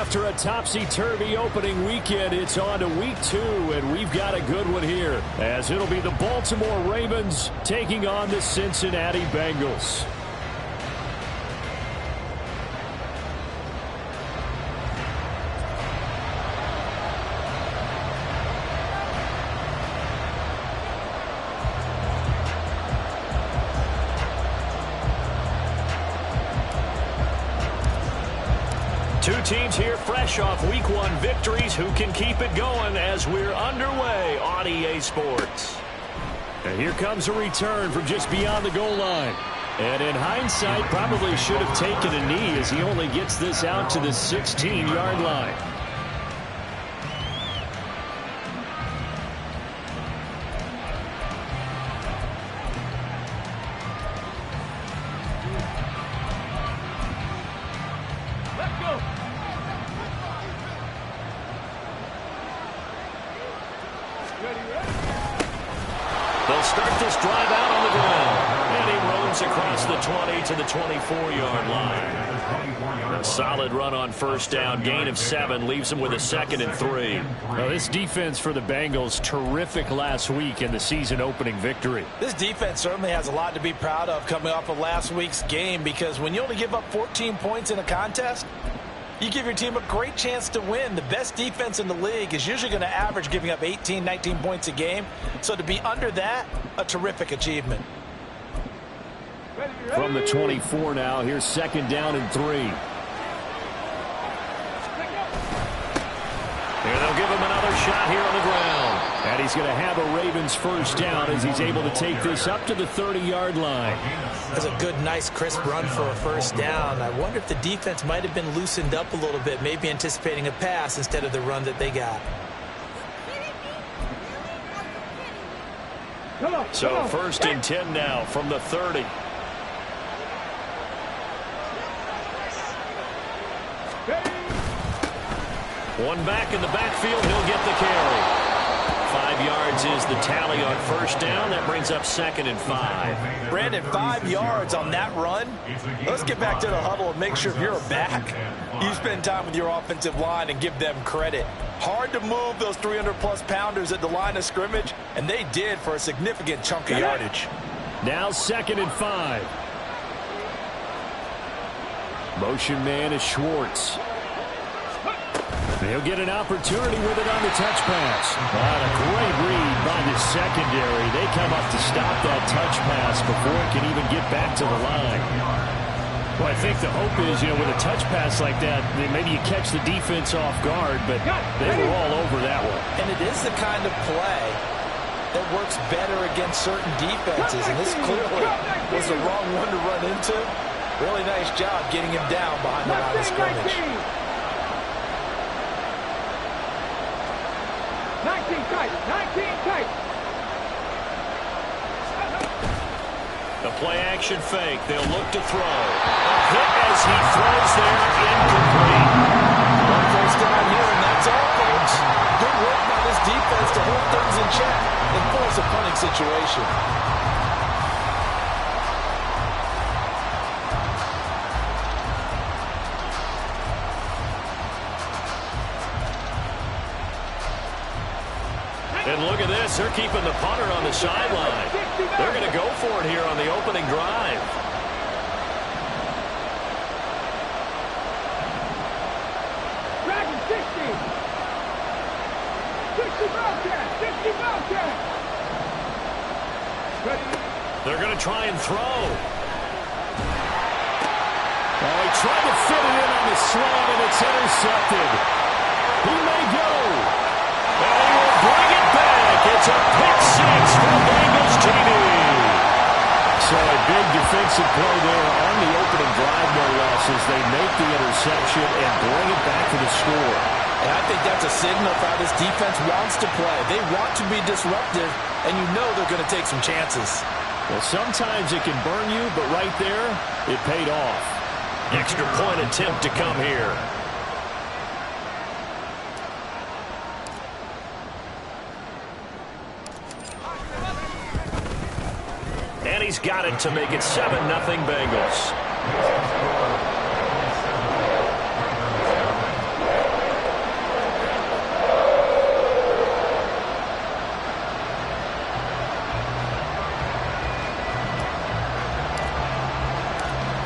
After a topsy-turvy opening weekend, it's on to week 2, and we've got a good one here, as it'll be the Baltimore Ravens taking on the Cincinnati Bengals. Two teams here fresh off Week 1 victories. Who can keep it going as we're underway on EA Sports? And here comes a return from just beyond the goal line. And in hindsight, probably should have taken a knee as he only gets this out to the 16-yard line. They'll start this drive out on the ground. And he roams across the 20 to the 24-yard line. A solid run on first down. Gain of 7 leaves him with a 2nd and 3. Well, this defense for the Bengals, terrific last week in the season-opening victory. This defense certainly has a lot to be proud of coming off of last week's game, because when you only give up 14 points in a contest, you give your team a great chance to win. The best defense in the league is usually going to average giving up 18, 19 points a game. So to be under that, a terrific achievement. From the 24 now, here's 2nd down and 3. Here they'll give him another shot here on the ground. And he's going to have a Ravens first down as he's able to take this up to the 30-yard line. That's a good, nice, crisp run for a first down. I wonder if the defense might have been loosened up a little bit, maybe anticipating a pass instead of the run that they got. So 1st and 10 now from the 30. One back in the backfield, he'll get the carry. 5 yards is the tally on first down. That brings up 2nd and 5. Brandon, 5 yards on that run. Let's get back to the huddle and make sure if you're a back, you spend time with your offensive line and give them credit. Hard to move those 300-plus pounders at the line of scrimmage, and they did for a significant chunk of yardage. Now 2nd and 5. Motion man is Schwartz. He'll get an opportunity with it on the touch pass. What a great read by the secondary. They come up to stop that touch pass before it can even get back to the line. Well, I think the hope is, with a touch pass like that, maybe you catch the defense off guard, but they were all over that one. And it is the kind of play that works better against certain defenses, and this clearly was the wrong one to run into. Really nice job getting him down behind the line of scrimmage. 19 tight. The play action fake. They'll look to throw. A hit as he throws there, incomplete. One first down here, and that's all, folks. Good work by this defense to hold things in check and force a punting situation. And look at this. They're keeping the punter on the sideline. They're going to go for it here on the opening drive. Dragon 60. 60 Bobcat. 60 Bobcat. They're going to try and throw. Oh, he tried to fit it in on the slant, and it's intercepted. He may go. And he will bring it back. It's a pick 6 for Bengals TD. So a big defensive play there on the opening drive, no less, as they make the interception and bring it back to the score. And I think that's a signal for how this defense wants to play. They want to be disruptive, and you know they're going to take some chances. Well, sometimes it can burn you, but right there, it paid off. Extra point attempt to come here. And he's got it to make it 7-0 Bengals.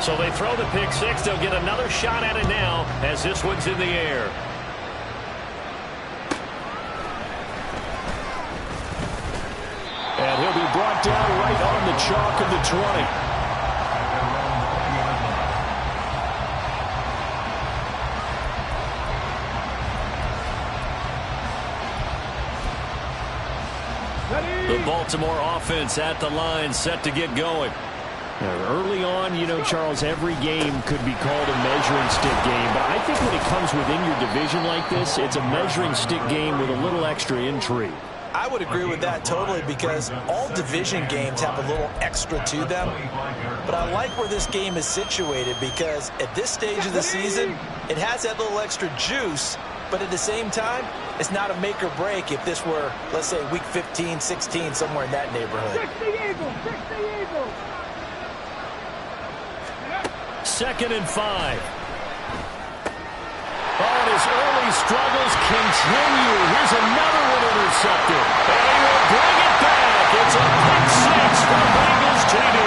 So they throw the pick six. They'll get another shot at it now as this one's in the air. And he'll be brought down right on the chalk of the 20. The Baltimore offense at the line, set to get going. Early on, you know, Charles, every game could be called a measuring stick game. But I think when it comes within your division like this, it's a measuring stick game with a little extra intrigue. I would agree with that totally, because all division games have a little extra to them. But I like where this game is situated, because at this stage of the season, it has that little extra juice. But at the same time, it's not a make or break if this were, let's say, week 15, 16, somewhere in that neighborhood. 60 Eagles, 60 Eagles. 2nd and 5. Oh, and his early struggles continue. Here's another one intercepted. And he will bring it back. It's a pick six for Bengals TD.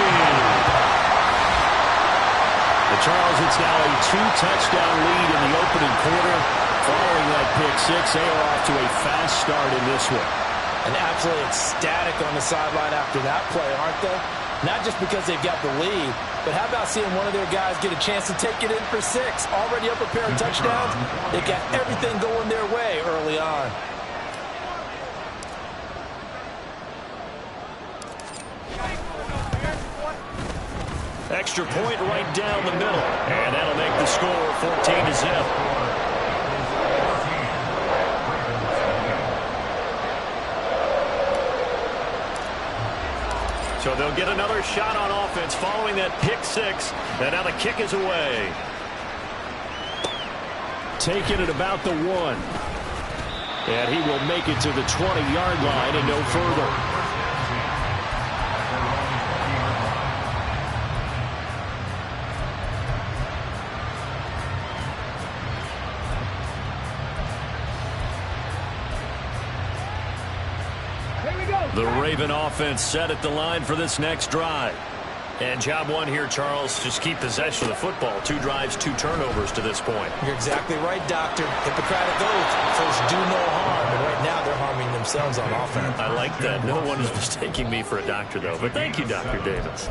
Charles, it's now a 2-touchdown lead in the opening quarter. Following that pick six, they are off to a fast start in this one. And absolutely ecstatic on the sideline after that play, aren't they? Not just because they've got the lead, but how about seeing one of their guys get a chance to take it in for 6? Already up a pair of touchdowns. They got everything going their way early on. Extra point right down the middle. And that'll make the score 14-0. So they'll get another shot on offense following that pick six. And now the kick is away. Taking it about the 1. And he will make it to the 20-yard line and no further. The Raven offense set at the line for this next drive. And job one here, Charles, just keep possession of the football. 2 drives, 2 turnovers to this point. You're exactly right, Doctor. Hippocratic oath. First, do no harm. And right now, they're harming themselves on offense. I like that. No one is mistaking me for a doctor, though. But thank you, Dr. Davis.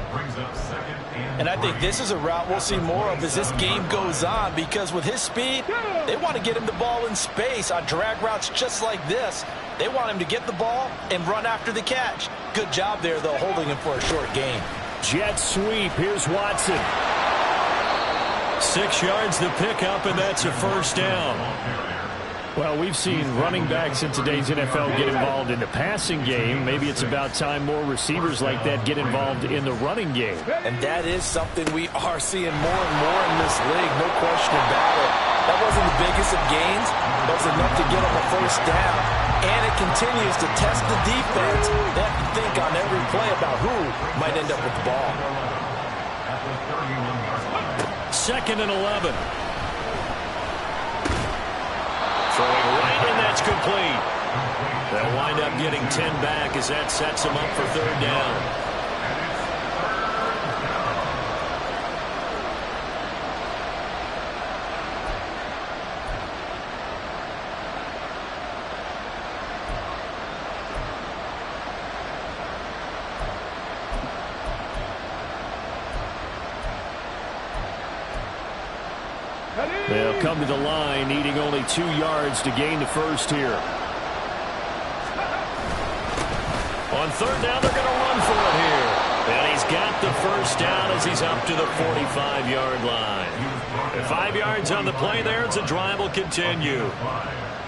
And I think this is a route we'll see more of as this game goes on, because with his speed, they want to get him the ball in space on drag routes just like this. They want him to get the ball and run after the catch. Good job there, though, holding him for a short gain. Jet sweep. Here's Watson. 6 yards to pick up, and that's a first down. Well, we've seen running backs in today's NFL get involved in the passing game. Maybe it's about time more receivers like that get involved in the running game. And that is something we are seeing more and more in this league, no question about it. That wasn't the biggest of gains, but it was enough to get them a first down. And it continues to test the defense. They have to think on every play about who might end up with the ball. 2nd and 11. Throwing right, and that's complete. They'll wind up getting 10 back as that sets them up for 3rd down. They'll come to the line, needing only 2 yards to gain the first here. On 3rd down, they're going to run for it here. And he's got the first down as he's up to the 45-yard line. And 5 yards on the play there, and the drive will continue.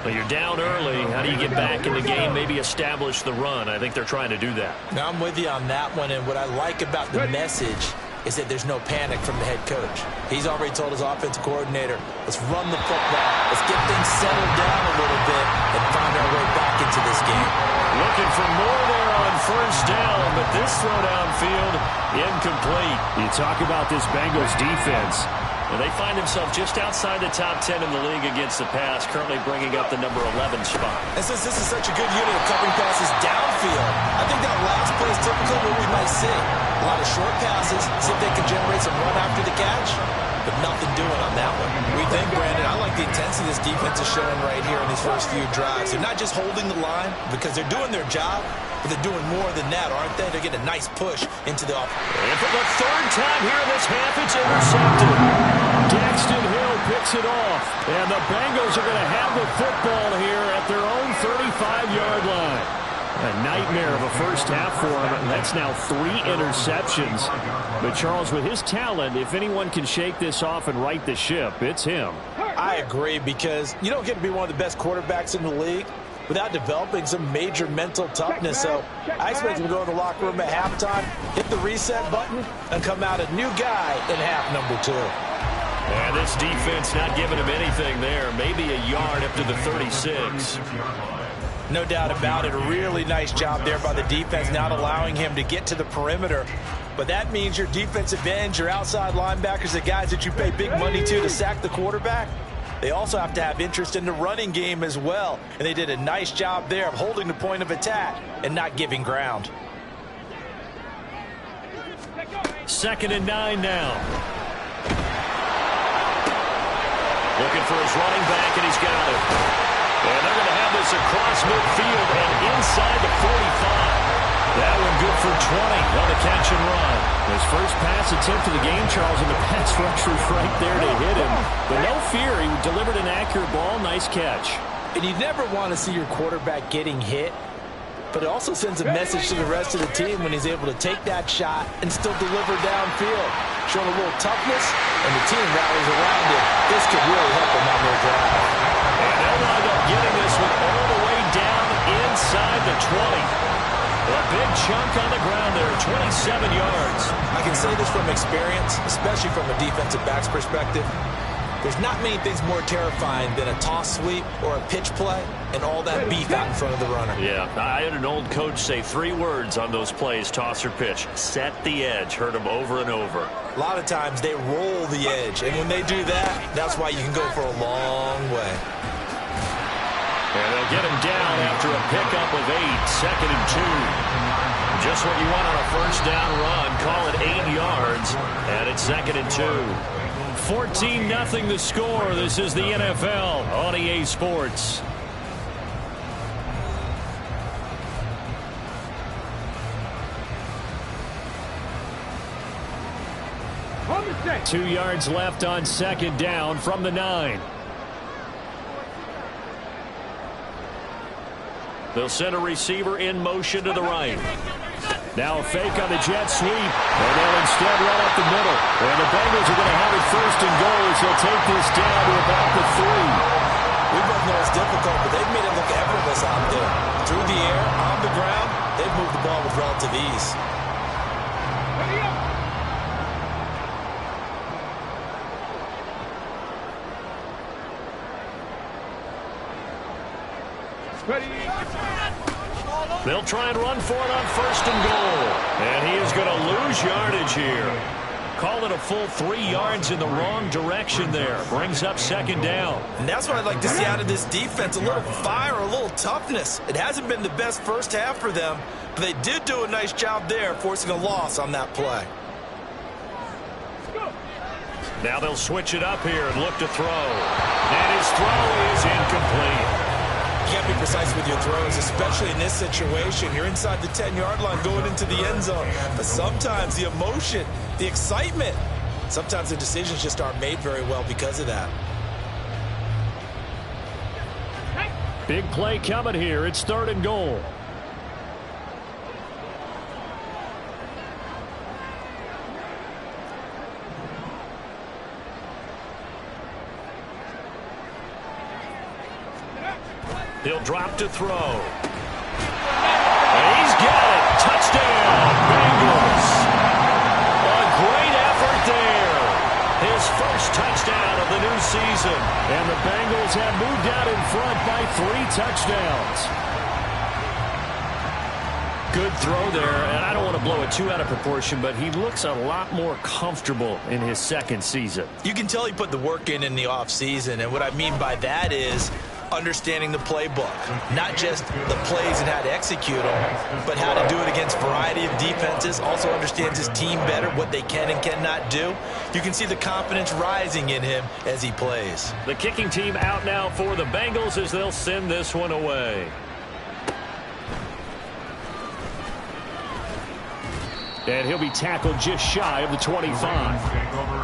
But you're down early. How do you get back in the game, maybe establish the run? I think they're trying to do that. Now, I'm with you on that one, and what I like about the message is that there's no panic from the head coach. He's already told his offensive coordinator, let's run the football. Let's get things settled down a little bit and find our way back into this game. Looking for more there on first down, but this throw downfield, incomplete. You talk about this Bengals defense. And they find themselves just outside the top 10 in the league against the pass, currently bringing up the number 11 spot. And since this is such a good unit of covering passes downfield, I think that last play is typically what we might see. A lot of short passes, see if they can generate some run after the catch, but nothing doing on that one. We think, Brandon, I like the intensity this defense is showing right here in these first few drives. They're not just holding the line because they're doing their job, but they're doing more than that, aren't they? They're getting a nice push into the offense. And for the third time here in this half, it's intercepted. Daxton Hill picks it off, and the Bengals are going to have the football here at their own 35-yard line. A nightmare of a first half for him. That's now 3 interceptions. But Charles, with his talent, if anyone can shake this off and right the ship, it's him. I agree, because you don't get to be one of the best quarterbacks in the league without developing some major mental toughness. So I expect him to go in the locker room at halftime, hit the reset button, and come out a new guy in half number 2. And this defense not giving him anything there. Maybe a yard up to the 36. No doubt about it. A really nice job there by the defense, not allowing him to get to the perimeter. But that means your defensive ends, your outside linebackers, the guys that you pay big money to sack the quarterback, they also have to have interest in the running game as well. And they did a nice job there of holding the point of attack and not giving ground. 2nd and 9 now. Looking for his running back, and he's got it. And they're going to have this across midfield and inside the 45. That one good for 20 on the catch and run. His first pass attempt of the game, Charles, and the pass rush was right there to hit him. But no fear, he delivered an accurate ball. Nice catch. And you never want to see your quarterback getting hit, but it also sends a message to the rest of the team when he's able to take that shot and still deliver downfield. Showing a little toughness, and the team rallies around him. This could really help him on their drive. And they'll wind up getting this one all the way down inside the 20. A big chunk on the ground there, 27 yards. I can say this from experience, especially from a defensive back's perspective. There's not many things more terrifying than a toss sweep or a pitch play and all that beef out in front of the runner. Yeah, I had an old coach say 3 words on those plays, toss or pitch. Set the edge. Heard him over and over. A lot of times they roll the edge, and when they do that, that's why you can go for a long way. And they'll get him down after a pickup of 8, 2nd and 2. Just what you want on a first down run. Call it 8 yards, and it's 2nd and 2. 14-0 the score. This is the NFL on EA Sports. Homestead. 2 yards left on 2nd down from the 9. They'll send a receiver in motion to the right. Now a fake on the jet sweep, and they'll instead run up the middle. And the Bengals are going to have it 1st and goal as they'll take this down to about the 3. We both know it's difficult, but they've made it look effortless out there. Through the air, on the ground, they've moved the ball with relative ease. Ready up. 20. They'll try and run for it on 1st and goal. And he is going to lose yardage here. Call it a full 3 yards in the wrong direction there. Brings up 2nd down. And that's what I'd like to see out of this defense. A little fire, a little toughness. It hasn't been the best first half for them, but they did do a nice job there, forcing a loss on that play. Now they'll switch it up here and look to throw. And his throw is incomplete. You got to be precise with your throws, especially in this situation. You're inside the 10-yard line going into the end zone. But sometimes the emotion, the excitement, sometimes the decisions just aren't made very well because of that. Big play coming here. It's 3rd and goal. He'll drop to throw. And he's got it. Touchdown, Bengals. A great effort there. His first touchdown of the new season. And the Bengals have moved out in front by 3 touchdowns. Good throw there, and I don't want to blow it too out of proportion, but he looks a lot more comfortable in his 2nd season. You can tell he put the work in the offseason, and what I mean by that is understanding the playbook. Not just the plays and how to execute them, but how to do it against a variety of defenses. Also understands his team better, what they can and cannot do. You can see the confidence rising in him as he plays. The kicking team out now for the Bengals as they'll send this one away. And he'll be tackled just shy of the 25.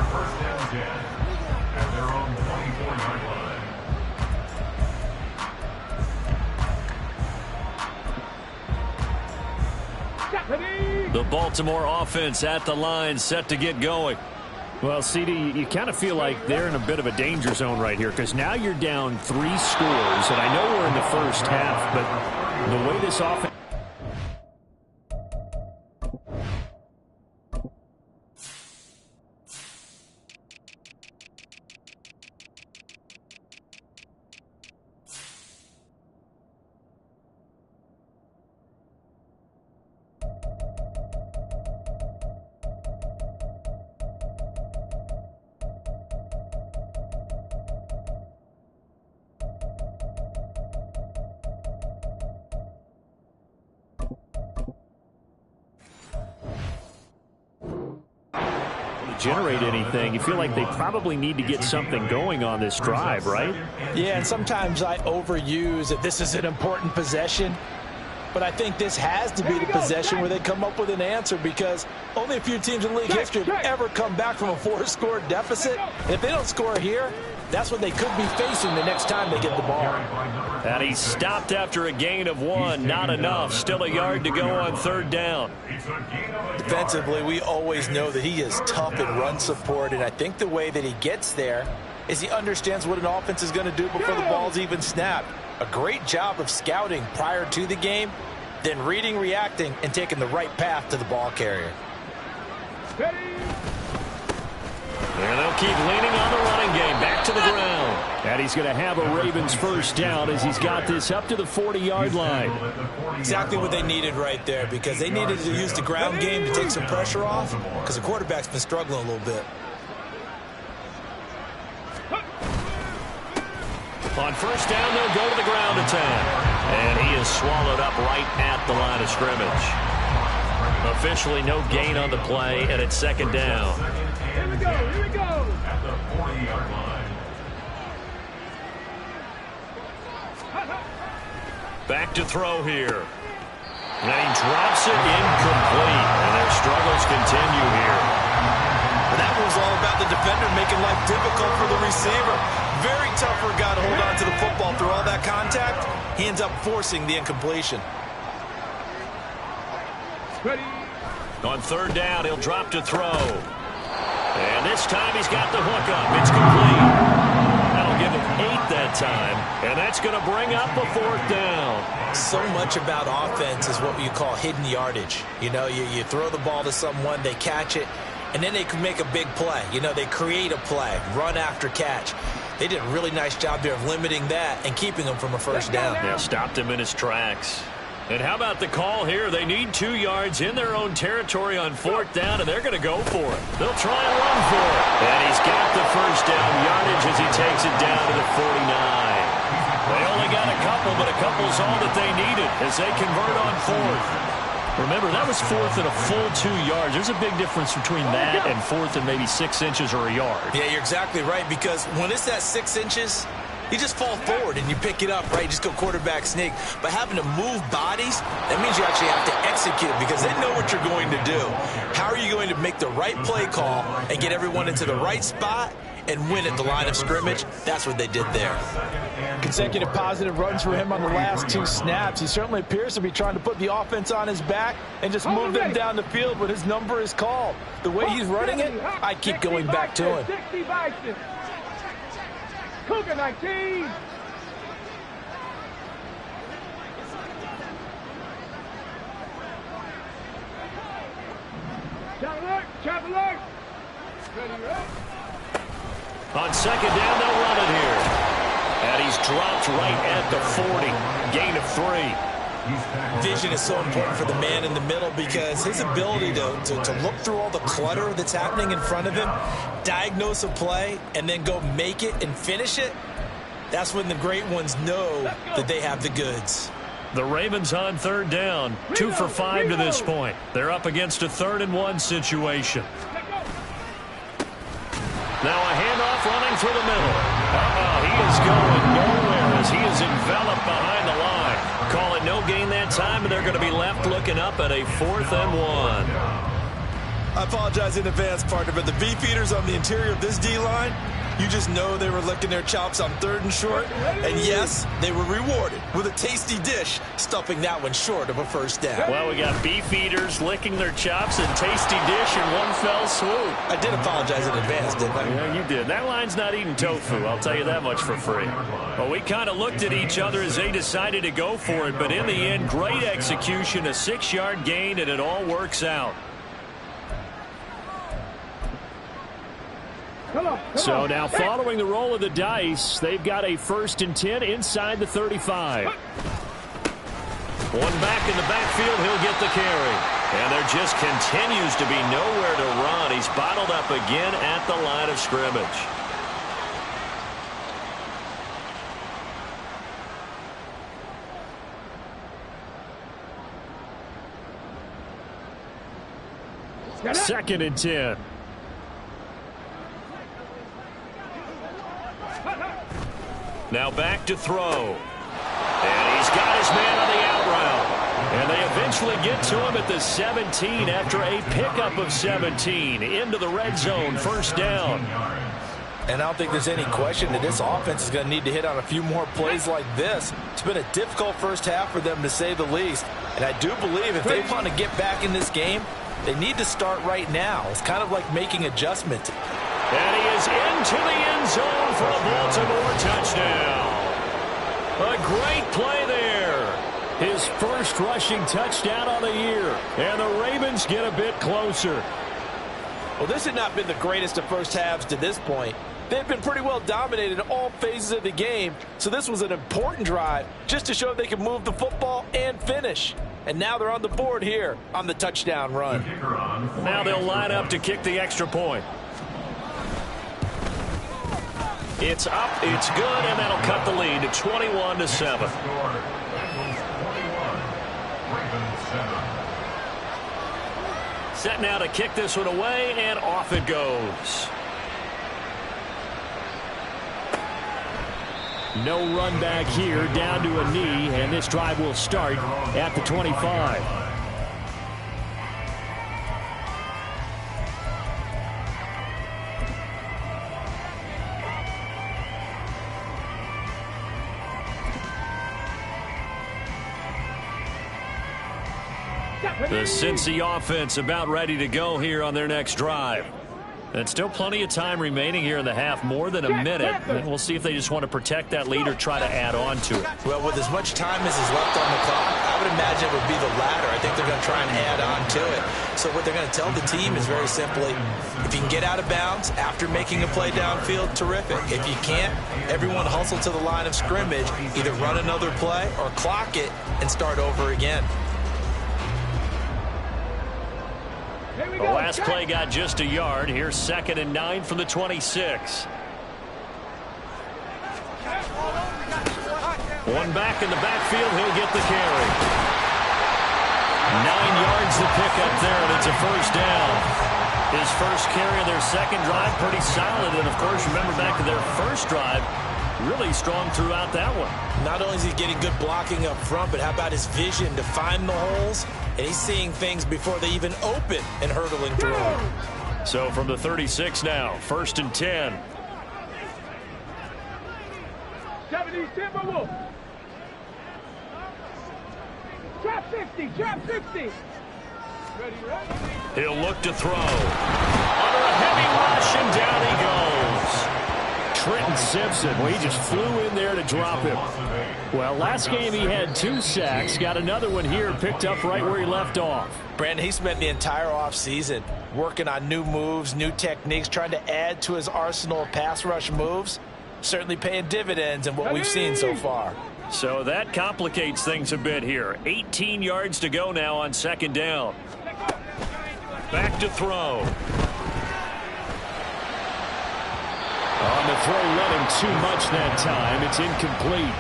The Baltimore offense at the line, set to get going. Well, CD, you kind of feel like they're in a bit of a danger zone right here because now you're down 3 scores, and I know we're in the first half, but the way this offense... generate anything, you feel like they probably need to get something going on this drive, right? Yeah, and sometimes I overuse that this is an important possession, but I think this has to be the possession where they come up with an answer because only a few teams in league history have ever come back from a 4-score deficit. And if they don't score here, that's what they could be facing the next time they get the ball. And he stopped after a gain of 1. Not enough. Still a yard to go on 3rd down. Defensively, we always know that he is tough in run support, and I think the way that he gets there is he understands what an offense is going to do before the ball's even snapped. A great job of scouting prior to the game, then reading, reacting, and taking the right path to the ball carrier. And they'll keep leaning on the running game. Back to the ground. And he's going to have a Ravens first down as he's got this up to the 40-yard line. Exactly what they needed right there because they needed to use the ground game to take some pressure off because the quarterback's been struggling a little bit. On first down, they'll go to the ground attack. And he is swallowed up right at the line of scrimmage. Officially no gain on the play, and it's 2nd down. Here we go, here we go. At the 40-yard line. Back to throw here. And he drops it incomplete. And their struggles continue here. That was all about the defender making life difficult for the receiver. Very tough for a guy to hold on to the football through all that contact. He ends up forcing the incompletion. Ready. On 3rd down, he'll drop to throw. And this time he's got the hook up. It's complete. That'll give him 8 that time. And that's going to bring up a 4th down. So much about offense is what you call hidden yardage. You know, you throw the ball to someone, they catch it, and then they can make a big play. You know, they create a play, run after catch. They did a really nice job there of limiting that and keeping him from a first down. Yeah, stopped him in his tracks. And how about the call here? They need 2 yards in their own territory on 4th down, and they're going to go for it. They'll try and run for it. And he's got the first down yardage as he takes it down to the 49. They only got a couple, but a couple's all that they needed as they convert on 4th. Remember, that was 4th and a full 2 yards. There's a big difference between that and 4th and maybe 6 inches or a yard. Yeah, you're exactly right, because when it's that 6 inches, you just fall forward and you pick it up, right? You just go quarterback sneak. But having to move bodies, that means you actually have to execute because they know what you're going to do. How are you going to make the right play call and get everyone into the right spot and win at the line of scrimmage? That's what they did there. Consecutive positive runs for him on the last 2 snaps. He certainly appears to be trying to put the offense on his back and just move them down the field when his number is called. The way he's running it, I keep going back to him. 60 Bison. Cougar 19. Chop alert. Ready, up. On 2nd down, they'll run it here. And he's dropped right at the 40. Gain of 3. Vision is so important for the man in the middle because his ability to look through all the clutter that's happening in front of him, diagnose a play, and then go make it and finish it, That's when the great ones know that they have the goods. The Ravens on third down, 2 for 5 to this point. They're up against a 3rd-and-1 situation. Now a handoff running through the middle. He is going nowhere as he is enveloped behind the line. Call it no gain that time, and they're going to be left looking up at a 4th-and-1. I apologize in advance, partner, but the beefeaters on the interior of this D-line, you just know they were licking their chops on 3rd and short. And yes, they were rewarded with a tasty dish, stuffing that one short of a first down. Well, we got beef eaters licking their chops and tasty dish in one fell swoop. I did apologize in advance, didn't I? Yeah, you did. That line's not eating tofu, I'll tell you that much for free. Well, we kind of looked at each other as they decided to go for it, but in the end, great execution, a 6-yard gain, and it all works out. So now following the roll of the dice, they've got a 1st and 10 inside the 35. One back in the backfield, he'll get the carry. And there just continues to be nowhere to run. He's bottled up again at the line of scrimmage. Second and 10. Now back to throw. And he's got his man on the out route. And they eventually get to him at the 17 after a pickup of 17 into the red zone, 1st down. And I don't think there's any question that this offense is going to need to hit on a few more plays like this. It's been a difficult first half for them, to say the least. And I do believe if they want to get back in this game, they need to start right now. It's kind of like making adjustments. And he is into the end zone for a Baltimore touchdown. A great play there. His first rushing touchdown on the year. And the Ravens get a bit closer. Well, this had not been the greatest of first halves to this point. They've been pretty well dominated in all phases of the game. So this was an important drive just to show they can move the football and finish. And now they're on the board here on the touchdown run. Now they'll line up to kick the extra point. It's up, it's good, and that'll cut the lead to 21-7. Set now to kick this one away, and off it goes. No run back here, down to a knee, and this drive will start at the 25. The Cincy offense about ready to go here on their next drive. And still plenty of time remaining here in the half, more than a minute. And we'll see if they just want to protect that lead or try to add on to it. Well, with as much time as is left on the clock, I would imagine it would be the latter. I think they're going to try and add on to it. So what they're going to tell the team is very simply, if you can get out of bounds after making a play downfield, terrific. If you can't, everyone hustle to the line of scrimmage, either run another play or clock it and start over again. The last play got just a yard. Here's 2nd and 9 from the 26. One back in the backfield. He'll get the carry. 9 yards to pick up there, and it's a 1st down. His first carry of their second drive, pretty solid. And, of course, remember back to their first drive, really strong throughout that one. Not only is he getting good blocking up front, but how about his vision to find the holes? And he's seeing things before they even open and hurdling through them. So from the 36 now, 1st and 10. 70, Timberwolf. Trap 50, trap 50. Ready, ready. He'll look to throw. Under a heavy rush, and down he goes. Trenton Simpson, well, he just flew in there to drop him. Well, last game he had 2 sacks. Got another one here, picked up right where he left off. Brandon, he spent the entire offseason working on new moves, new techniques, trying to add to his arsenal of pass rush moves. Certainly paying dividends in what we've seen so far. So that complicates things a bit here. 18 yards to go now on 2nd down. Back to throw. On the throw, led him too much that time. It's incomplete.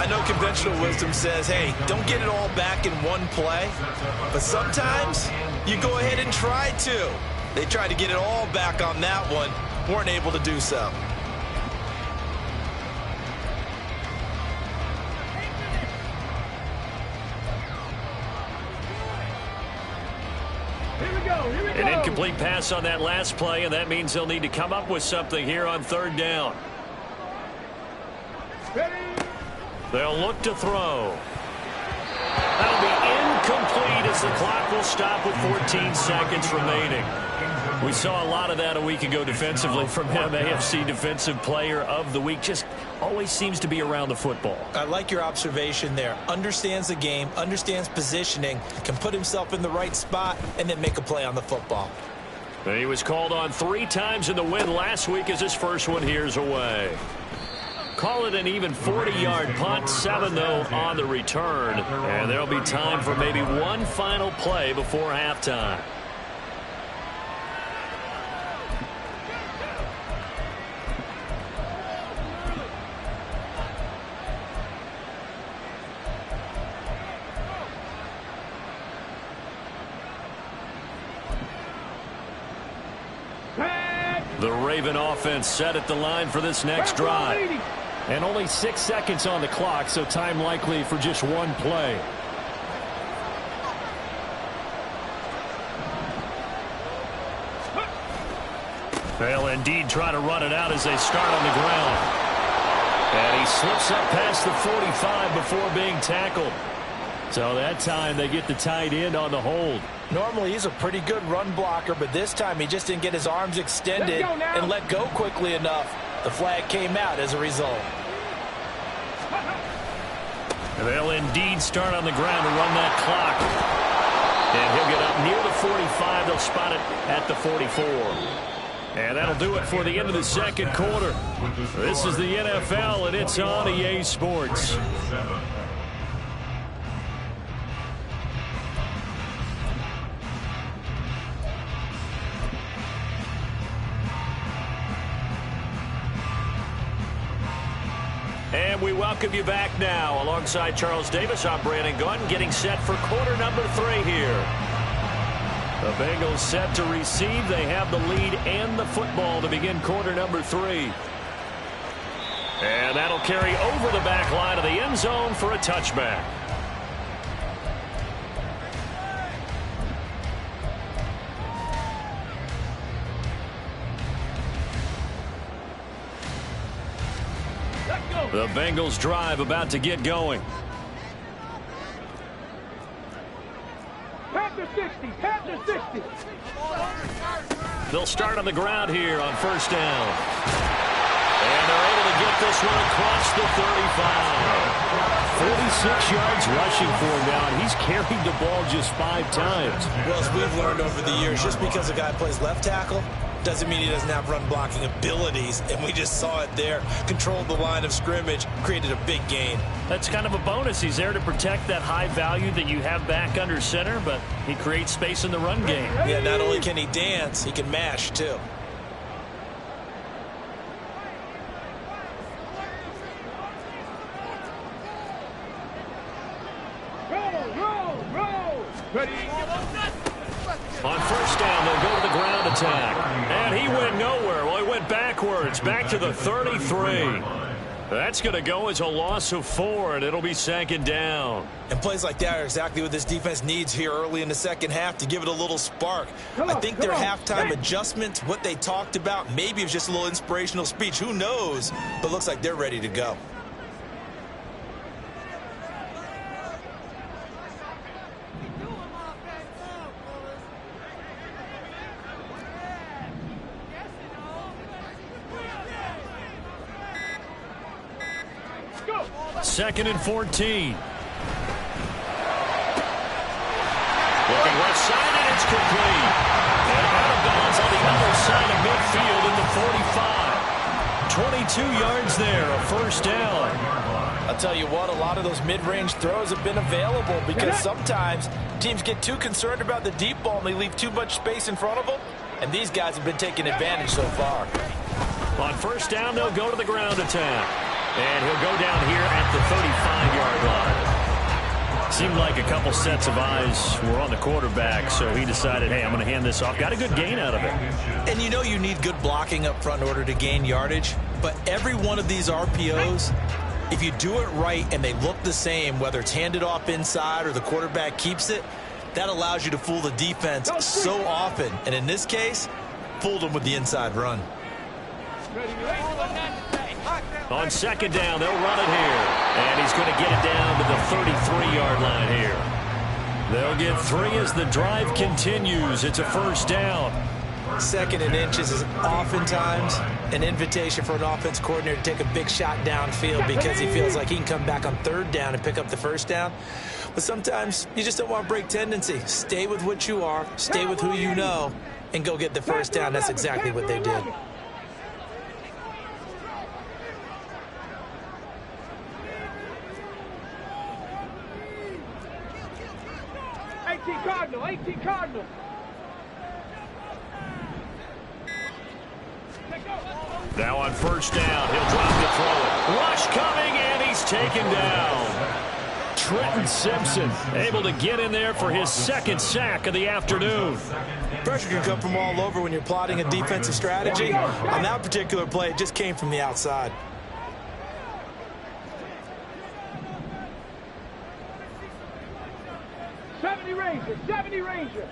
I know conventional wisdom says, hey, don't get it all back in one play. But sometimes you go ahead and try to. They tried to get it all back on that one. Weren't able to do so. An incomplete pass on that last play, and that means they'll need to come up with something here on third down. They'll look to throw. That'll be incomplete as the clock will stop with 14 seconds remaining. We saw a lot of that a week ago defensively from him. AFC Defensive Player of the Week. Just always seems to be around the football. I like your observation there. Understands the game, understands positioning, can put himself in the right spot, and then make a play on the football. He was called on 3 times in the win last week as his first one here's away. Call it an even 40-yard punt, 7 though on the return. And there'll be time for maybe one final play before halftime. The Raven offense set at the line for this next drive. And only 6 seconds on the clock, so time likely for just one play. They'll indeed try to run it out as they start on the ground. And he slips up past the 45 before being tackled. So that time they get the tight end on the hold. Normally he's a pretty good run blocker, but this time he just didn't get his arms extended and let go quickly enough. The flag came out as a result. And they'll indeed start on the ground to run that clock. And he'll get up near the 45. They'll spot it at the 44. And that'll do it for the end of the second quarter. This is the NFL, and it's on EA Sports. And we welcome you back now. Alongside Charles Davis, I'm Brandon Gunn, getting set for quarter number 3 here. The Bengals set to receive. They have the lead and the football to begin quarter number 3. And that'll carry over the back line of the end zone for a touchback. The Bengals drive about to get going. Panther 60, Panther 60. They'll start on the ground here on first down. And they're able to get this one across the 35. 46 yards rushing for him now, and he's carried the ball just 5 times. Well, as we've learned over the years, just because a guy plays left tackle doesn't mean he doesn't have run blocking abilities, and we just saw it there. Controlled the line of scrimmage, created a big gain. That's kind of a bonus. He's there to protect that high value that you have back under center, but he creates space in the run game. Yeah, not only can he dance, he can mash too. Roll. Ready. On first down, they'll go to the ground attack. And he went nowhere. Well, he went backwards, back to the 33. That's going to go as a loss of 4, and it'll be second down. And plays like that are exactly what this defense needs here early in the second half to give it a little spark. I think their halftime adjustments, what they talked about, maybe it was just a little inspirational speech. Who knows? But looks like they're ready to go. Second and 14. Looking left side, and it's complete. And out of bounds on the other side of midfield in the 45. 22 yards there, a first down. I'll tell you what, a lot of those mid-range throws have been available because sometimes teams get too concerned about the deep ball and they leave too much space in front of them. And these guys have been taking advantage so far. On first down, they'll go to the ground attack. And he'll go down here at the 35-yard line. Seemed like a couple sets of eyes were on the quarterback, so he decided, hey, I'm going to hand this off. Got a good gain out of it. And you know you need good blocking up front in order to gain yardage, but every one of these RPOs, if you do it right and they look the same, whether it's handed off inside or the quarterback keeps it, that allows you to fool the defense so often. And in this case, fooled them with the inside run. On second down, they'll run it here. And he's going to get it down to the 33-yard line here. They'll get 3 as the drive continues. It's a first down. Second and inches is oftentimes an invitation for an offense coordinator to take a big shot downfield because he feels like he can come back on third down and pick up the first down. But sometimes you just don't want to break tendency. Stay with what you are, stay with who you know, and go get the first down. That's exactly what they did. Cardinal, 18 Cardinal. Now on first down, he'll drop to throw it. Rush coming, and he's taken down. Trenton Simpson able to get in there for his second sack of the afternoon. Pressure can come from all over when you're plotting a defensive strategy. On that particular play, it just came from the outside. Ranger, 70 Ranger.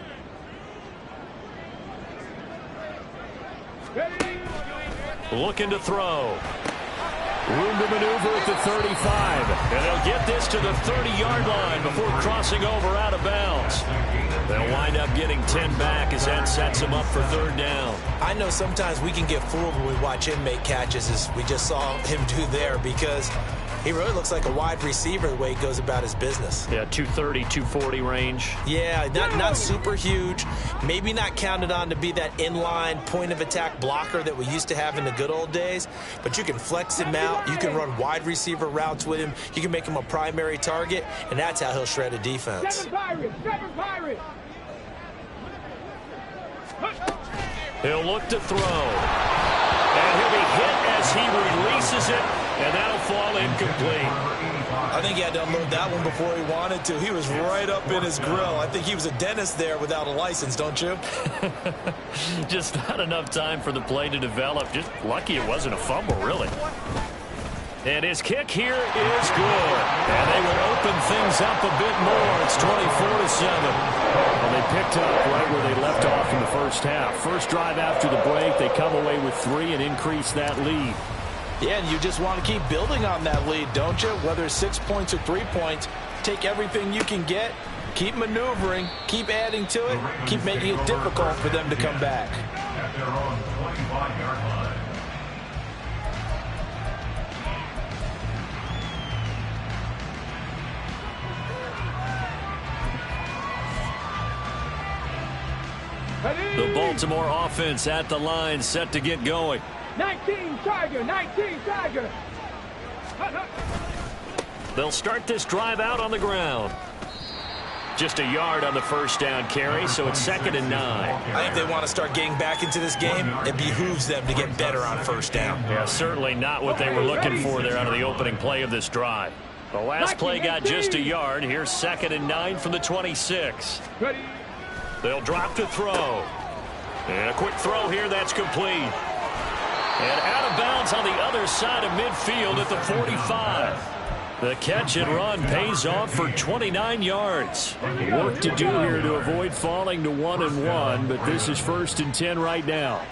Looking to throw. Room to maneuver at the 35. And they'll get this to the 30-yard line before crossing over out of bounds. They'll wind up getting 10 back as that sets them up for third down. I know sometimes we can get fooled when we watch him make catches, as we just saw him do there, because he really looks like a wide receiver the way he goes about his business. Yeah, 230, 240 range. Yeah, not super huge. Maybe not counted on to be that inline point-of-attack blocker that we used to have in the good old days. But you can flex him out. You can run wide receiver routes with him. You can make him a primary target, and that's how he'll shred a defense. 7 Pirates. He'll look to throw. And he'll be hit as he releases it, and that'll fall incomplete. I think he had to unload that one before he wanted to. He was right up in his grill. I think he was a dentist there without a license, don't you? Just not enough time for the play to develop. Just lucky it wasn't a fumble, really. And his kick here is good. And they will open things up a bit more. It's 24-7. Well, they picked up right where they left off in the first half. First drive after the break, they come away with 3 and increase that lead. Yeah, and you just want to keep building on that lead, don't you? Whether it's 6 points or 3 points, take everything you can get, keep maneuvering, keep adding to it, keep making it difficult for them to come back. At their own 25-yard line. The Baltimore offense at the line, set to get going. 19 Tiger. They'll start this drive out on the ground. Just a yard on the first down carry, so it's 2nd and 9. I think they want to start getting back into this game. It behooves them to get better on first down. Yeah, certainly not what they were looking for there out of the opening play of this drive. The last play got just a yard. Here's 2nd and 9 from the 26. They'll drop to throw. And a quick throw here, that's complete. And out of bounds on the other side of midfield at the 45. The catch and run pays off for 29 yards. Work to do here to avoid falling to 1-1, but this is 1st and 10 right now.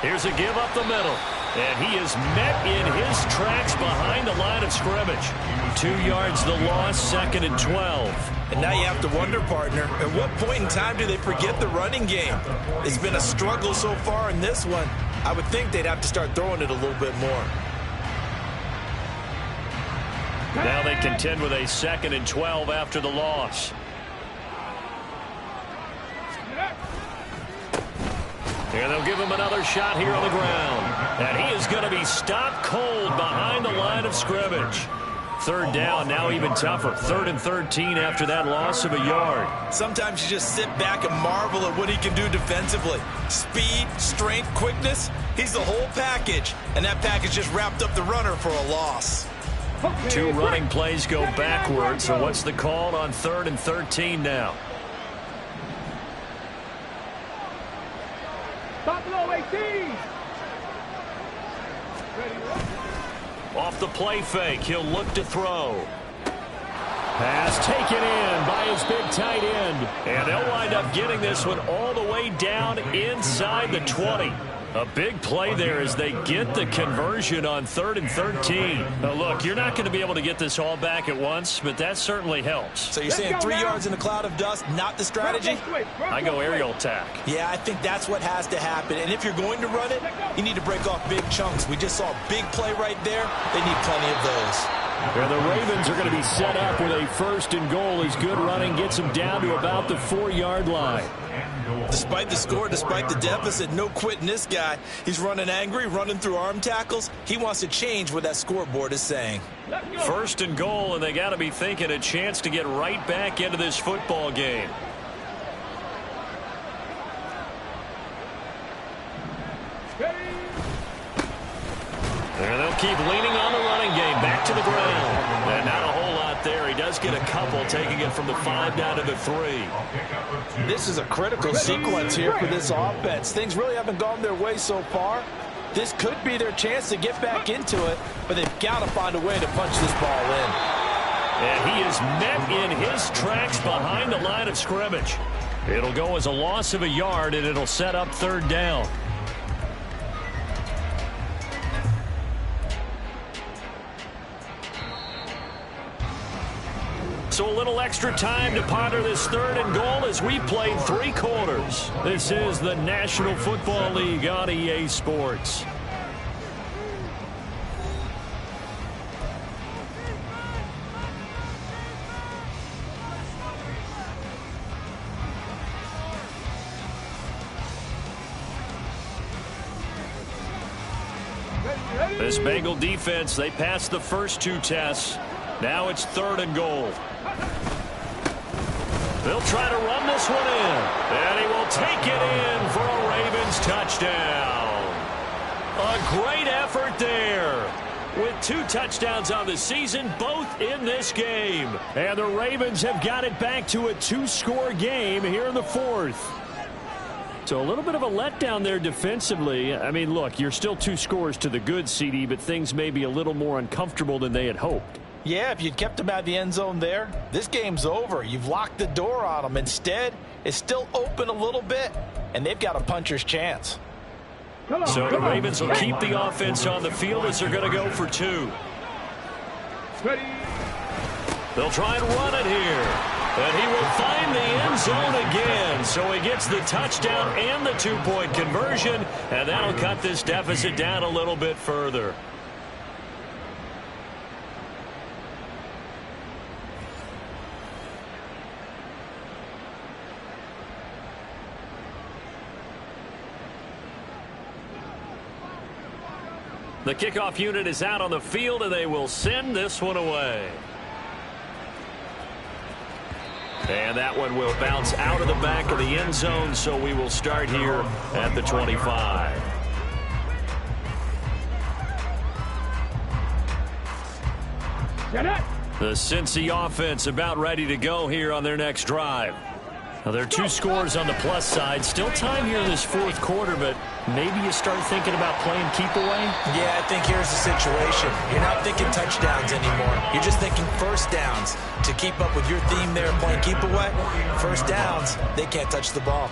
Here's a give up the middle. And he is met in his tracks behind the line of scrimmage. 2 yards the loss, 2nd and 12. And now you have to wonder, partner, at what point in time do they forget the running game? It's been a struggle so far in this one. I would think they'd have to start throwing it a little bit more. Now they contend with a 2nd and 12 after the loss. And they'll give him another shot here on the ground. And he is going to be stopped cold behind the line of scrimmage. third down now even tougher. 3rd and 13 after that loss of a yard. Sometimes you just sit back and marvel at what he can do defensively. Speed, strength, quickness. He's the whole package. And that package just wrapped up the runner for a loss. Two running plays go backwards. So what's the call on 3rd and 13 now? Buffalo 18. Off the play fake, he'll look to throw. Pass taken in by his big tight end. And they'll wind up getting this one all the way down inside the 20. A big play there as they get the conversion on 3rd and 13. Now look, you're not going to be able to get this all back at once, but that certainly helps. So you're saying 3 yards in a cloud of dust, not the strategy? I go aerial attack. Yeah, I think that's what has to happen. And if you're going to run it, you need to break off big chunks. We just saw a big play right there. They need plenty of those. Where the Ravens are going to be set up with a 1st and goal as good running gets them down to about the 4-yard line. Despite the score, despite the deficit, no quitting this guy. He's running angry, running through arm tackles. He wants to change what that scoreboard is saying. 1st and goal, and they got to be thinking a chance to get right back into this football game. And they'll keep leaning on the running game. Back to the ground. And not a whole lot there. He does get a couple, taking it from the 5 down to the 3. This is a critical sequence here for this offense. Things really haven't gone their way so far. This could be their chance to get back into it, but they've got to find a way to punch this ball in. And he is met in his tracks behind the line of scrimmage. It'll go as a loss of a yard, and it'll set up 3rd down. So a little extra time to ponder this 3rd and goal as we played 3 quarters. This is the National Football League on EA Sports. This Bengal defense, they passed the first 2 tests. Now it's 3rd and goal. They'll try to run this one in. And he will take it in for a Ravens touchdown. A great effort there. With 2 touchdowns on the season, both in this game. And the Ravens have got it back to a 2-score game here in the 4th. So a little bit of a letdown there defensively. I mean, look, you're still 2 scores to the good, CD, but things may be a little more uncomfortable than they had hoped. Yeah, if you'd kept them out of the end zone there, this game's over. You've locked the door on them. Instead, it's still open a little bit, and they've got a puncher's chance. So the Ravens will keep the offense on the field as they're going to go for 2. They'll try and run it here. And he will find the end zone again. So he gets the touchdown and the 2-point conversion, and that'll cut this deficit down a little bit further. The kickoff unit is out on the field, and they will send this one away. And that one will bounce out of the back of the end zone, so we will start here at the 25. The Cincy offense about ready to go here on their next drive. Now, there are 2 scores on the plus side. Still time here in this 4th quarter, but maybe you start thinking about playing keep away? Yeah, I think here's the situation. You're not thinking touchdowns anymore. You're just thinking first downs. To keep up with your theme there playing keep away, first downs, they can't touch the ball.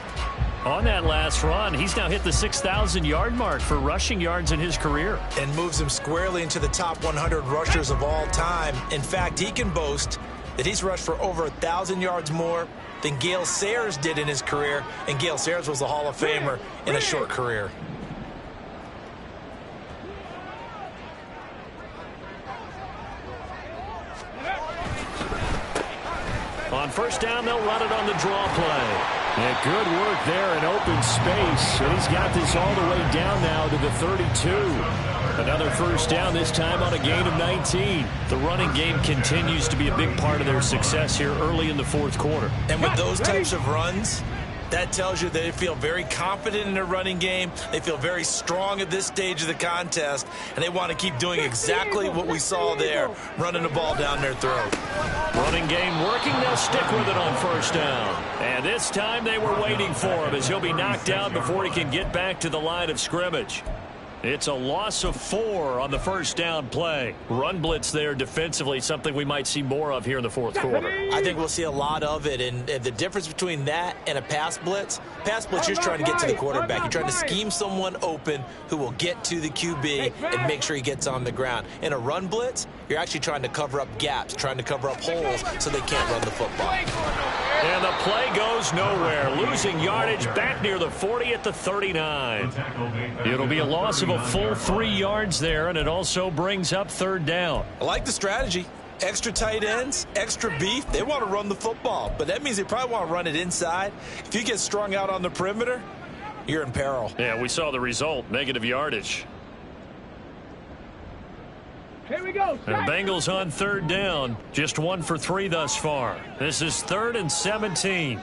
On that last run, he's now hit the 6,000-yard mark for rushing yards in his career. And moves him squarely into the top 100 rushers of all time. In fact, he can boast that he's rushed for over 1,000 yards more than Gale Sayers did in his career, and Gale Sayers was a Hall of Famer in a short career. On first down, they'll run it on the draw play. And good work there in open space. So he's got this all the way down now to the 32. Another first down, this time on a gain of 19. The running game continues to be a big part of their success here early in the fourth quarter. And with those types of runs, that tells you they feel very confident in their running game. They feel very strong at this stage of the contest, and they want to keep doing exactly what we saw there, running the ball down their throat. Running game working, they'll stick with it on first down. And this time they were waiting for him as he'll be knocked down before he can get back to the line of scrimmage. It's a loss of 4 on the first down play. Run blitz there defensively, something we might see more of here in the fourth quarter. I think we'll see a lot of it, and the difference between that and a pass blitz, you're trying to get to the quarterback. You're trying to scheme someone open who will get to the QB and make sure he gets on the ground. In a run blitz, you're actually trying to cover up gaps, trying to cover up holes so they can't run the football. And the play goes nowhere, losing yardage back near the 40 at the 39. It'll be a loss of a full 3 yards there, and it also brings up third down. I like the strategy. Extra tight ends, extra beef. They want to run the football, but that means they probably want to run it inside. If you get strung out on the perimeter, you're in peril. Yeah, we saw the result, negative yardage. Here we go. And the Bengals on third down, just 1 for 3 thus far. This is 3rd and 17.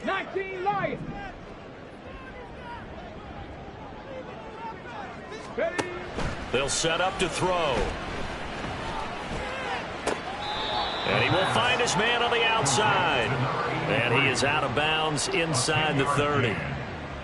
19 Lions. Ready. They'll set up to throw. And he will find his man on the outside. And he is out of bounds inside the 30.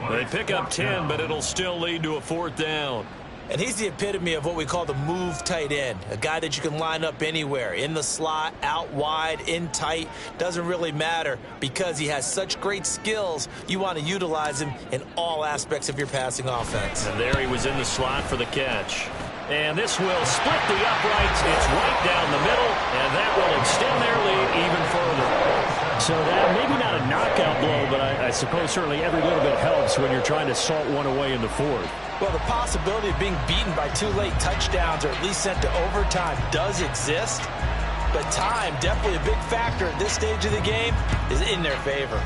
They pick up 10, but it'll still lead to a 4th down. And he's the epitome of what we call the move tight end, a guy that you can line up anywhere, in the slot, out wide, in tight, doesn't really matter because he has such great skills. You want to utilize him in all aspects of your passing offense. And there he was in the slot for the catch. And this will split the uprights. It's right down the middle, and that will extend their lead even further. So that maybe not a knockout blow, but I suppose certainly every little bit helps when you're trying to salt one away in the fourth. Well, the possibility of being beaten by 2 late touchdowns or at least sent to overtime does exist, but time, definitely a big factor at this stage of the game, is in their favor.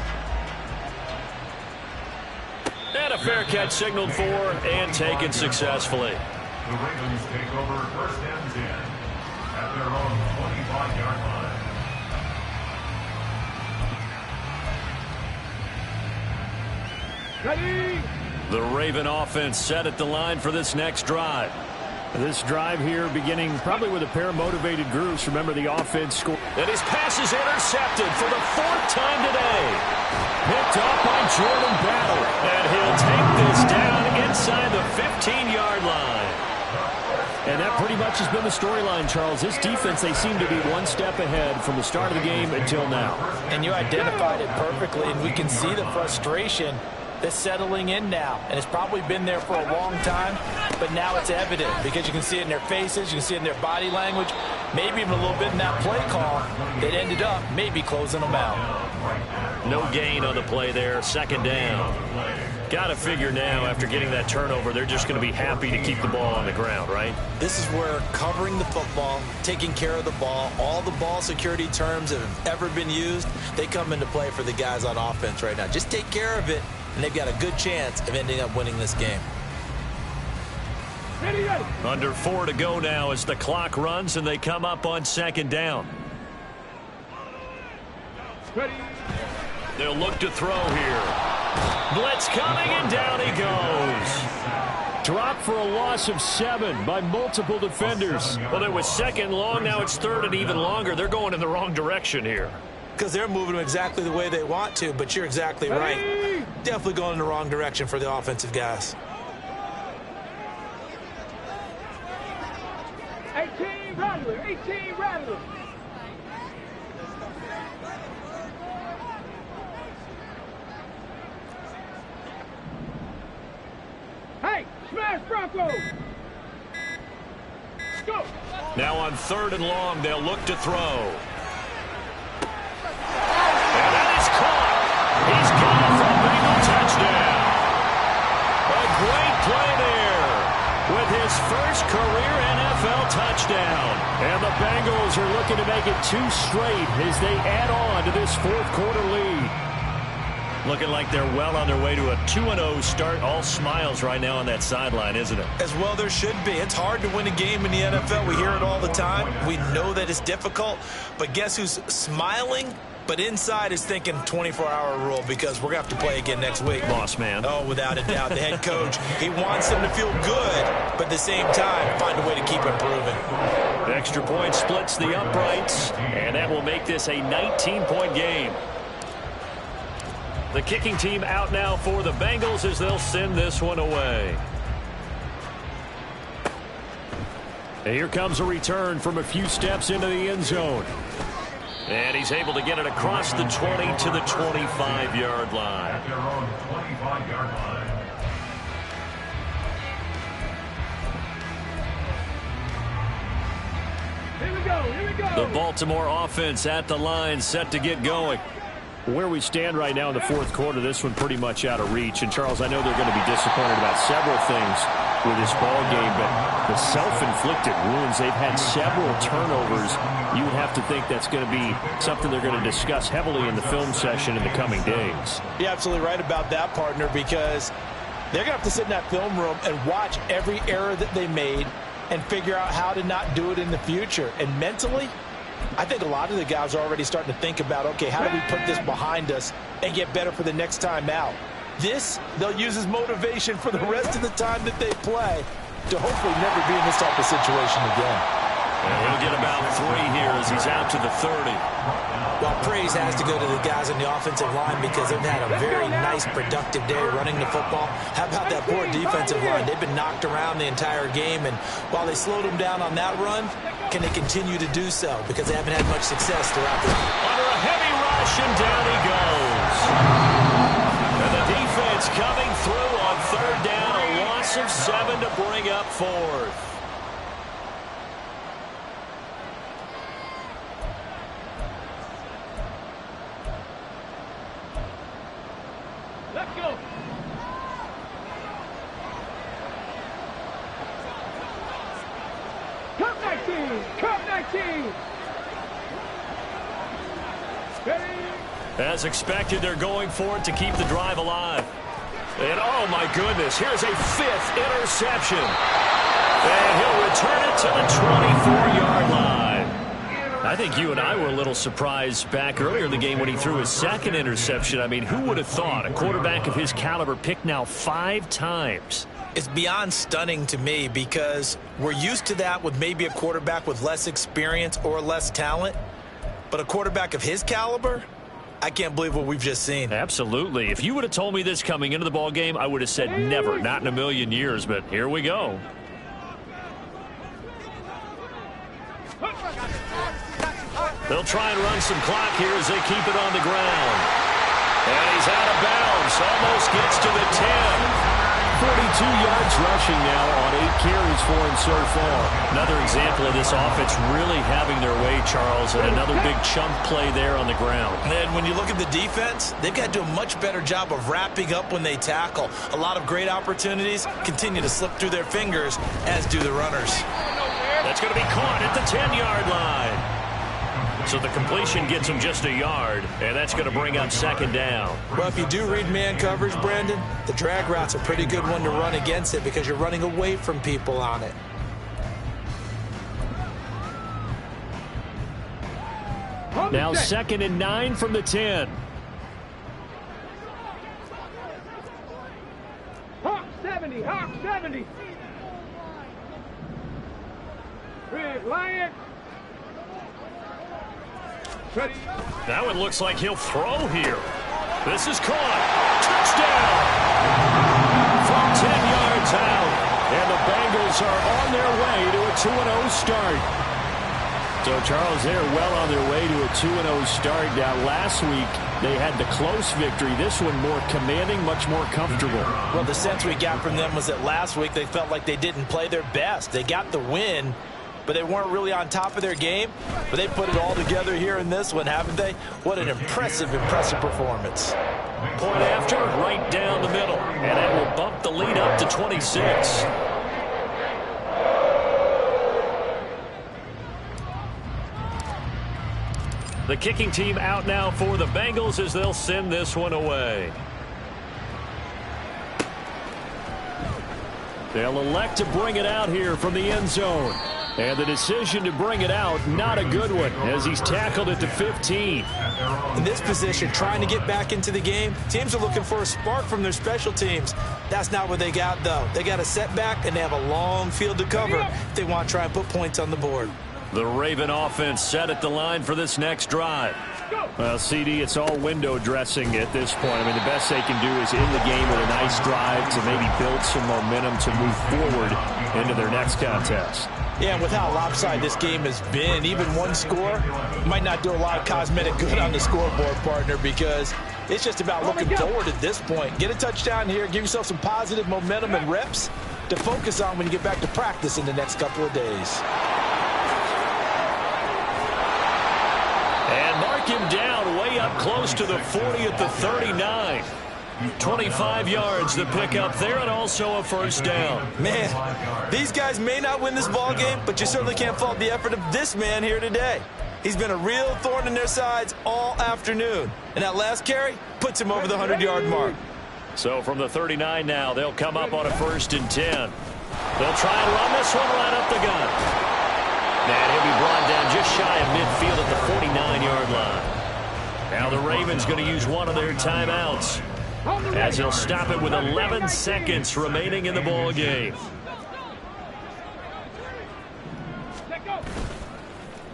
And a fair catch signaled for and taken successfully. The Ravens take over 1st and 10 at their own 25-yard line. Ready. The Raven offense set at the line for this next drive. This drive here beginning probably with a pair of motivated groups. Remember, the offense scored. And his pass is intercepted for the 4th time today. Picked off by Jordan Battle. And he'll take this down inside the 15-yard line. And that pretty much has been the storyline, Charles. This defense, they seem to be one step ahead from the start of the game until now. And you identified it perfectly, and we can see the frustration that's settling in now. And it's probably been there for a long time, but now it's evident because you can see it in their faces, you can see it in their body language, maybe even a little bit in that play call that ended up maybe closing them out. No gain on the play there, 2nd down. Got to figure now, after getting that turnover, they're just going to be happy to keep the ball on the ground, right? This is where covering the football, taking care of the ball, all the ball security terms that have ever been used, they come into play for the guys on offense right now. Just take care of it, and they've got a good chance of ending up winning this game. Ready. Under 4 to go now as the clock runs, and they come up on 2nd down. Ready. They'll look to throw here. Blitz coming, and down he goes. Dropped for a loss of 7 by multiple defenders. Well, it was 2nd long. Now it's 3rd and even longer. They're going in the wrong direction here. Because they're moving them exactly the way they want to, but you're exactly right. Definitely going in the wrong direction for the offensive guys. 18 Rattler. 18 Rattler. Hey, smash Bronco. Go. Now on 3rd and long, they'll look to throw. And that is caught. He's got it for a Bengal touchdown. A great play there with his first career NFL touchdown. And the Bengals are looking to make it 2 straight as they add on to this 4th quarter lead. Looking like they're well on their way to a 2-0 start. All smiles right now on that sideline, isn't it? As well there should be. It's hard to win a game in the NFL. We hear it all the time. We know that it's difficult. But guess who's smiling? But inside is thinking 24-hour rule because we're going to have to play again next week. Boss man. Oh, without a doubt. The head coach, he wants them to feel good, but at the same time, find a way to keep improving. The extra point splits the uprights, and that will make this a 19-point game. The kicking team out now for the Bengals as they'll send this one away. And here comes a return from a few steps into the end zone. And he's able to get it across the 20 to the 25-yard line. At their own 25-yard line. Here we go, here we go. The Baltimore offense at the line, set to get going. Where we stand right now in the fourth quarter, this one pretty much out of reach. And, Charles, I know they're going to be disappointed about several things with this ball game, but the self-inflicted wounds, they've had several turnovers. You would have to think that's going to be something they're going to discuss heavily in the film session in the coming days. You're absolutely right about that, partner, because they're going to have to sit in that film room and watch every error that they made and figure out how to not do it in the future. And mentally, I think a lot of the guys are already starting to think about, okay, how do we put this behind us and get better for the next time out? This, they'll use as motivation for the rest of the time that they play to hopefully never be in this type of situation again. And he'll get about 3 here as he's out to the 30. Well, praise has to go to the guys on the offensive line because they've had a very nice, productive day running the football. How about that poor defensive line? They've been knocked around the entire game, and while they slowed them down on that run, can they continue to do so? Because they haven't had much success throughout the Under a heavy rush, and down he goes. And the defense coming through on third down, a loss of 7 to bring up fourth. Let's go. Cup 19, Cup 19. Ready? As expected, they're going for it to keep the drive alive. And, oh, my goodness, here's a 5th interception. And he'll return it to the 24-yard line. I think you and I were a little surprised back earlier in the game when he threw his 2nd interception. I mean, who would have thought a quarterback of his caliber picked now 5 times? It's beyond stunning to me because we're used to that with maybe a quarterback with less experience or less talent. But a quarterback of his caliber, I can't believe what we've just seen. Absolutely. If you would have told me this coming into the ball game, I would have said never, not in a million years. But here we go. They'll try and run some clock here as they keep it on the ground. And he's out of bounds. Almost gets to the 10. 42 yards rushing now on 8 carries for him so far. Another example of this offense really having their way, Charles, and another big chunk play there on the ground. And when you look at the defense, they've got to do a much better job of wrapping up when they tackle. A lot of great opportunities continue to slip through their fingers, as do the runners. That's going to be caught at the 10-yard line. So the completion gets him just a yard, and that's going to bring up 2nd down. Well, if you do read man coverage, Brandon, the drag route's a pretty good one to run against it because you're running away from people on it. Now 2nd and 9 from the 10. Hawk 70, Hawk 70. Red Lion. Ready? Now it looks like he'll throw here. This is caught. Touchdown! From 10 yards out. And the Bengals are on their way to a 2-0 start. So, Charles, they're well on their way to a 2-0 start. Now, last week, they had the close victory. This one more commanding, much more comfortable. Well, the sense we got from them was that last week they felt like they didn't play their best. They got the win, but they weren't really on top of their game. But they put it all together here in this one, haven't they? What an impressive performance. Point after, right down the middle. And that will bump the lead up to 26. The kicking team out now for the Bengals as they'll send this one away. They'll elect to bring it out here from the end zone. And the decision to bring it out, not a good one, as he's tackled at the 15. In this position, trying to get back into the game, teams are looking for a spark from their special teams. That's not what they got, though. They got a setback, and they have a long field to cover if they want to try and put points on the board. The Raven offense set at the line for this next drive. Well, CD, it's all window dressing at this point. I mean, the best they can do is in the game with a nice drive to maybe build some momentum to move forward into their next contest. Yeah, and with how lopsided this game has been, even one score might not do a lot of cosmetic good on the scoreboard, partner, because it's just about looking forward at this point. Get a touchdown here, give yourself some positive momentum and reps to focus on when you get back to practice in the next couple of days. And mark him down way up close to the 40 at the 39. 25 yards to pick up there, and also a first down. Man, these guys may not win this ball game, but you certainly can't fault the effort of this man here today. He's been a real thorn in their sides all afternoon, and that last carry puts him over the 100-yard mark. So from the 39 now, they'll come up on a 1st and 10. They'll try and run this one right up the gut. And he'll be brought down just shy of midfield at the 49-yard line. Now the Ravens going to use one of their timeouts, as he'll stop it with 11 seconds remaining in the ball game.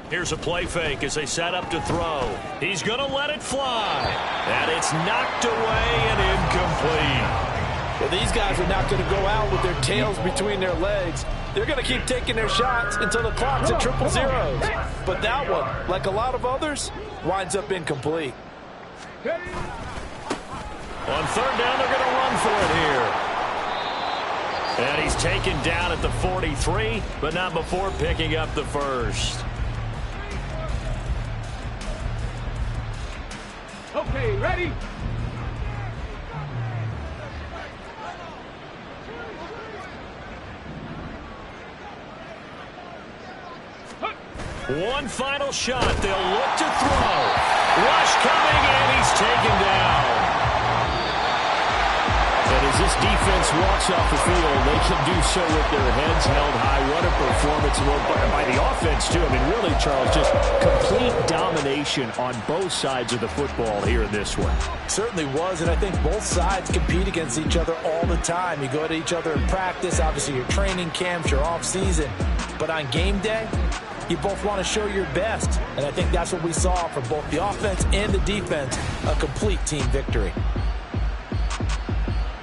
Here's a play fake as they set up to throw. He's going to let it fly. And it's knocked away and incomplete. Well, these guys are not going to go out with their tails between their legs. They're going to keep taking their shots until the clock's at triple zeros. But that one, like a lot of others, winds up incomplete. On 3rd down, they're going to run for it here. And he's taken down at the 43, but not before picking up the first. Okay, ready? One final shot. They'll look to throw. Rush coming, and he's taken down. And as this defense walks off the field, they can do so with their heads held high. What a performance by the offense, too. I mean, really, Charles, just complete domination on both sides of the football here in this one. Certainly was, and I think both sides compete against each other all the time. You go to each other in practice, obviously your training camps, your off-season. But on game day, you both want to show your best. And I think that's what we saw from both the offense and the defense, a complete team victory.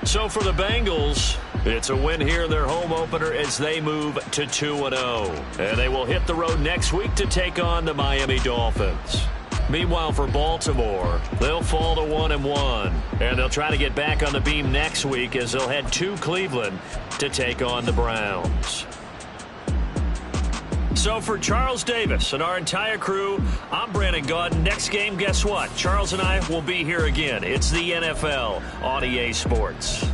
So for the Bengals, it's a win here in their home opener as they move to 2-0. And they will hit the road next week to take on the Miami Dolphins. Meanwhile, for Baltimore, they'll fall to 1-1. And they'll try to get back on the beam next week as they'll head to Cleveland to take on the Browns. So for Charles Davis and our entire crew, I'm Brandon Gaudin. Next game, guess what? Charles and I will be here again. It's the NFL on EA Sports.